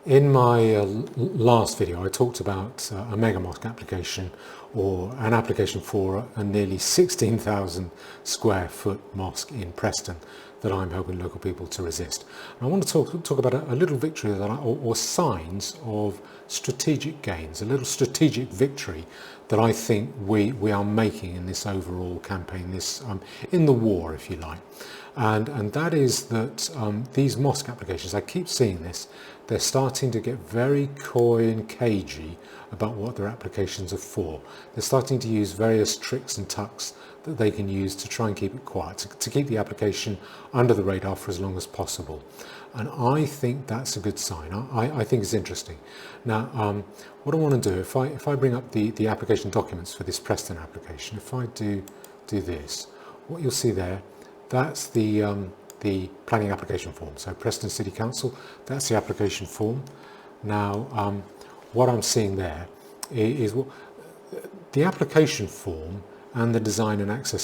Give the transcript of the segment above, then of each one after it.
In my last video, I talked about a mega mosque application, or an application for a nearly 16,000 square foot mosque in Preston that I'm helping local people to resist. And I want to talk about a little victory that or signs of strategic gains, a little strategic victory that I think we are making in this overall campaign, this in the war, if you like. And that is that these mosque applications, I keep seeing this, they're starting to get very coy and cagey about what their applications are for. They're starting to use various tricks and tucks that they can use to try and keep it quiet, to keep the application under the radar for as long as possible. And I think that's a good sign. I think it's interesting. Now, what I want to do, if I bring up the application documents for this Preston application, if I do this, what you'll see there, that's the planning application form. So Preston City Council, that's the application form. Now, what I'm seeing there is the application form and the design and access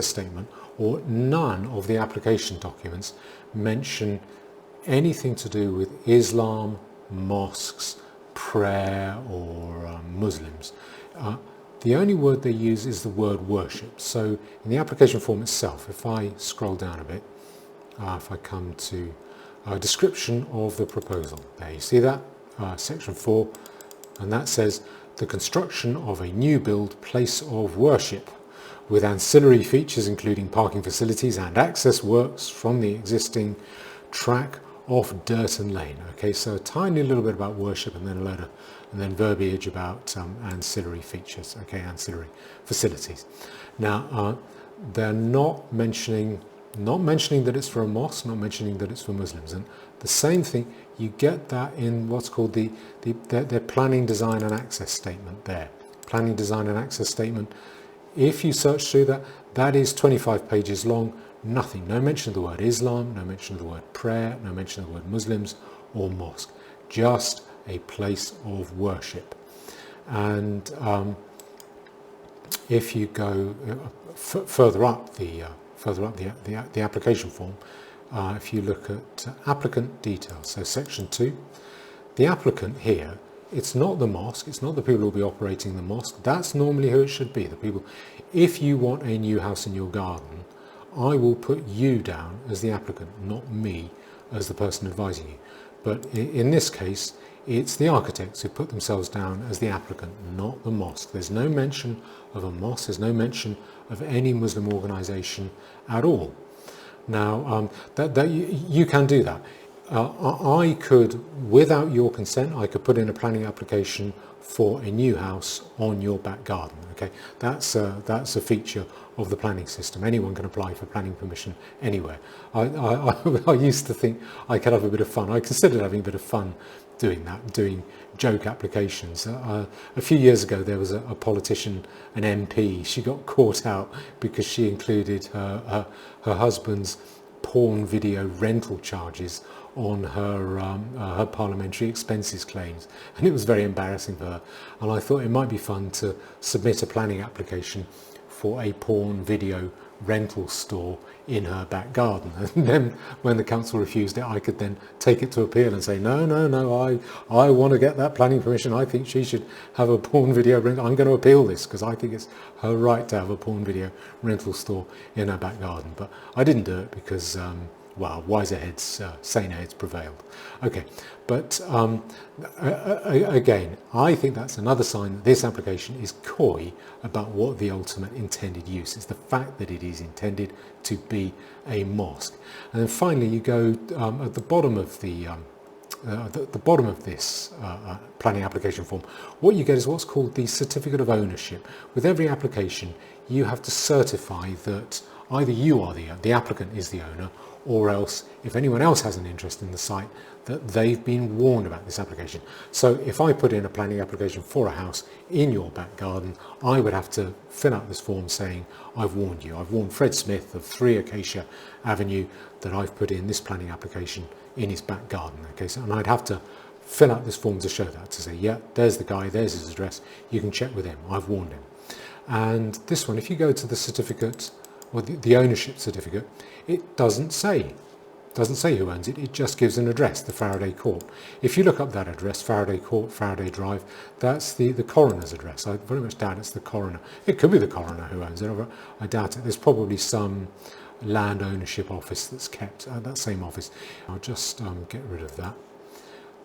statement, or none of the application documents mention anything to do with Islam, mosques, prayer, or Muslims. The only word they use is the word worship. So in the application form itself, if I scroll down a bit, if I come to a description of the proposal, there you see that, section 4, and that says the construction of a new build place of worship with ancillary features including parking facilities and access works from the existing track off Durton Lane. Okay, so a tiny little bit about worship and then verbiage about ancillary features, okay, ancillary facilities. Now, they're not mentioning that it's for a mosque, not mentioning that it's for Muslims. And the same thing, you get that in what's called their planning, design and access statement there. Planning, design and access statement. If you search through that, that is 25 pages long. Nothing, no mention of the word Islam, no mention of the word prayer, no mention of the word Muslims or mosque, just a place of worship. And if you go further up the application form, if you look at applicant details, so section 2, the applicant here, it's not the mosque, it's not the people who will be operating the mosque. That's normally who it should be, the people. If you want a new house in your garden, I will put you down as the applicant, not me as the person advising you. But in this case, it's the architects who put themselves down as the applicant, not the mosque. There's no mention of a mosque, there's no mention of any Muslim organisation at all. Now, you can do that. I could, without your consent, I could put in a planning application for a new house on your back garden. Okay, that's a feature of the planning system. Anyone can apply for planning permission anywhere. I used to think I could have a bit of fun. I considered having a bit of fun doing that, doing joke applications. A few years ago there was a politician, an MP, she got caught out because she included her husband's porn video rental charges on her parliamentary expenses claims, and it was very embarrassing for her. And I thought it might be fun to submit a planning application for a porn video rental store in her back garden, and then when the council refused it, I could then take it to appeal and say no, I want to get that planning permission. I think she should have a porn video rental. I'm going to appeal this because I think it's her right to have a porn video rental store in her back garden. But I didn't do it because well, wiser heads, saner heads prevailed. Okay, but again, I think that's another sign that this application is coy about what the ultimate intended use is, the fact that it is intended to be a mosque. And then finally, you go at the bottom of the bottom of this planning application form, what you get is what's called the certificate of ownership. With every application, you have to certify that either you are the applicant is the owner, or else, if anyone else has an interest in the site, that they've been warned about this application. So if I put in a planning application for a house in your back garden, I would have to fill out this form saying, I've warned you. I've warned Fred Smith of 3 Acacia Avenue that I've put in this planning application in his back garden. Okay, so, and I'd have to fill out this form to show that, to say, yeah, there's the guy, there's his address, you can check with him, I've warned him. And this one, if you go to the certificate, or the ownership certificate, it doesn't say Doesn't say who owns it, it just gives an address, the Faraday Court. If you look up that address, Faraday Court, Faraday Drive, that's the coroner's address. I very much doubt it's the coroner. It could be the coroner who owns it, I doubt it. There's probably some land ownership office that's kept at that same office. I'll just get rid of that.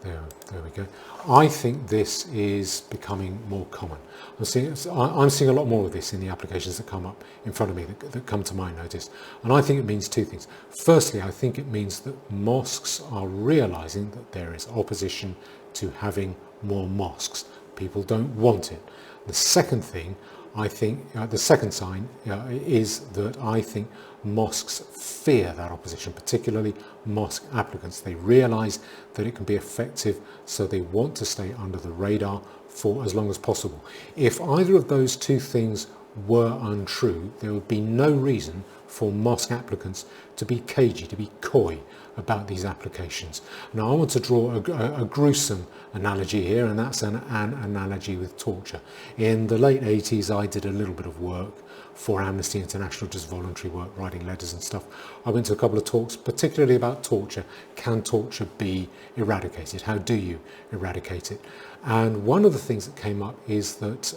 There we go. I think this is becoming more common. I'm seeing a lot more of this in the applications that come up in front of me, that come to my notice. And I think it means two things. Firstly, I think it means that mosques are realising that there is opposition to having more mosques. People don't want it. The second thing, I think, the second sign is that I think mosques fear that opposition, particularly mosque applicants. They realise that it can be effective, so they want to stay under the radar for as long as possible. If either of those two things were untrue, there would be no reason for mosque applicants to be cagey, to be coy about these applications. Now I want to draw a gruesome analogy here, and that's an analogy with torture. In the late 80s I did a little bit of work for Amnesty International, just voluntary work, writing letters and stuff. I went to a couple of talks, particularly about torture. Can torture be eradicated? How do you eradicate it? And one of the things that came up is that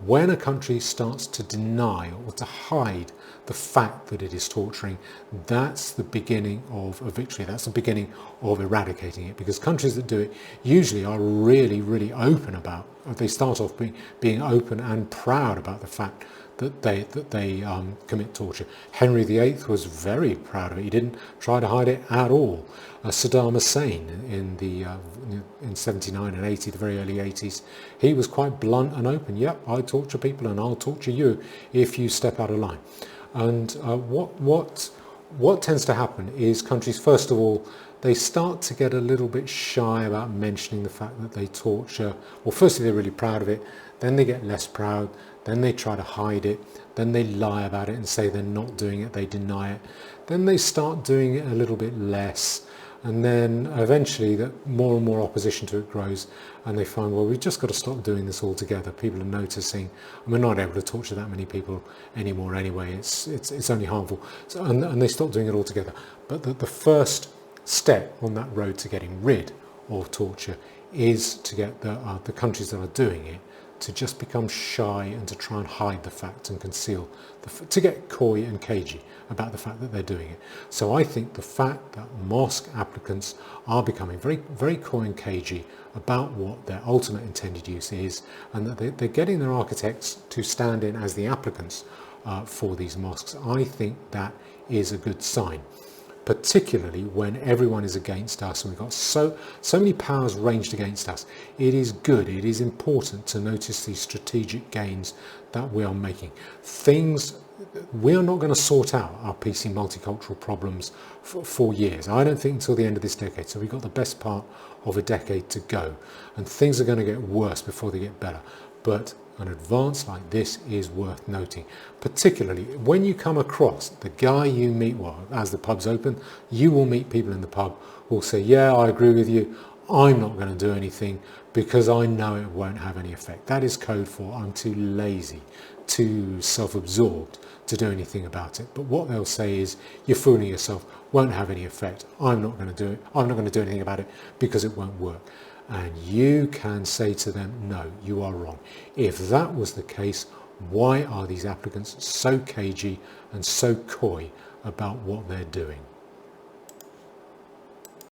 when a country starts to deny or to hide the fact that it is torturing, that's the beginning of a victory. That's the beginning of eradicating it, because countries that do it usually are really, really open about, they start off being open and proud about the fact that they commit torture. Henry VIII was very proud of it. He didn't try to hide it at all. Saddam Hussein in 79 and 80, the very early 80s, he was quite blunt and open. Yep, I torture people and I'll torture you if you step out of line. And what tends to happen is countries, first of all, they start to get a little bit shy about mentioning the fact that they torture. Well, firstly, they're really proud of it, then they get less proud, then they try to hide it, then they lie about it and say they're not doing it, they deny it, then they start doing it a little bit less, and then eventually that more and more opposition to it grows, and they find, well, we've just got to stop doing this altogether. People are noticing, and we're not able to torture that many people anymore anyway, it's only harmful, so, and they stop doing it altogether. But the first step on that road to getting rid of torture is to get the countries that are doing it to just become shy and to try and hide the fact and conceal, to get coy and cagey about the fact that they're doing it. So I think the fact that mosque applicants are becoming very, very coy and cagey about what their ultimate intended use is, and that they're getting their architects to stand in as the applicants for these mosques, I think that is a good sign. Particularly when everyone is against us and we've got so many powers ranged against us. It is good, it is important to notice these strategic gains that we are making. We are not going to sort out our PC multicultural problems for years. I don't think until the end of this decade. So we've got the best part of a decade to go, and things are going to get worse before they get better. But an advance like this is worth noting, particularly when you come across the guy you meet, well, as the pub's open, you will meet people in the pub who will say, yeah, I agree with you, I'm not going to do anything because I know it won't have any effect. That is code for I'm too lazy, too self-absorbed to do anything about it. But what they'll say is, you're fooling yourself, won't have any effect, I'm not going to do it, I'm not going to do anything about it because it won't work. And you can say to them, no, you are wrong. If that was the case, why are these applicants so cagey and so coy about what they're doing?